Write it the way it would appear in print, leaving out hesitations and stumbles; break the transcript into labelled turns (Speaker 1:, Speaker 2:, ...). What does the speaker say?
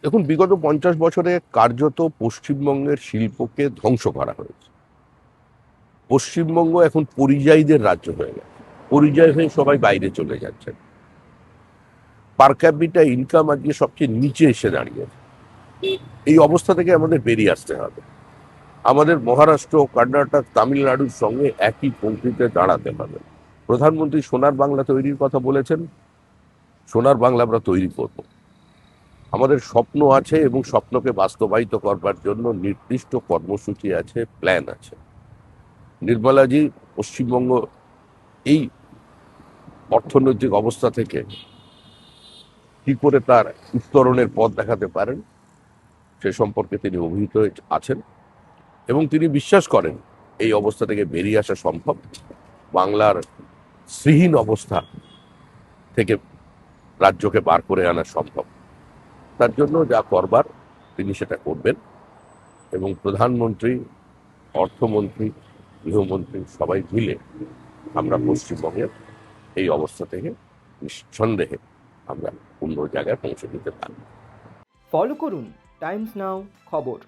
Speaker 1: দেখুন, বিগত 50 বছরে কার্যত পশ্চিমবঙ্গের শিল্পকে ধ্বংস করা হয়েছে। পশ্চিমবঙ্গ এখন পরিযায়ীদের রাজ্য হয়ে গেছে। পরিযায়ী হয়ে সবাই বাইরে চলে যাচ্ছেন। পার ক্যাপিটা ইনকাম আজকে সবচেয়ে নিচে এসে দাঁড়িয়েছে। এই অবস্থা থেকে আমাদের বেরিয়ে আসতে হবে। আমাদের মহারাষ্ট্র, কর্ণাটক, তামিলনাড়ুর সঙ্গে একই পংক্তিতে দাঁড়াতে হবে। প্রধানমন্ত্রী সোনার বাংলা তৈরির কথা বলেছেন। সোনার বাংলা আমরা তৈরি করব। আমাদের স্বপ্ন আছে এবং স্বপ্নকে বাস্তবায়িত করবার জন্য নির্দিষ্ট কর্মসূচি আছে, প্ল্যান আছে। নির্মলাজি পশ্চিমবঙ্গ এই অর্থনৈতিক অবস্থা থেকে কি করে তার উত্তরণের পথ দেখাতে পারেন সে সম্পর্কে তিনি অভিহিত আছেন এবং তিনি বিশ্বাস করেন এই অবস্থা থেকে বেরিয়ে আসা সম্ভব। বাংলার শ্রীহীন অবস্থা থেকে রাজ্যকে বার করে আনা সম্ভব। তার জন্য যা করবার তিনি সেটা করবেন এবং প্রধানমন্ত্রী, অর্থমন্ত্রী, গৃহমন্ত্রী সবাই মিলে আমরা পশ্চিমবঙ্গের এই অবস্থা থেকে নিঃসন্দেহে আমরা অন্য জায়গায় পৌঁছে দিতে পারি।
Speaker 2: ফলো করুন টাইমস নাও খবর।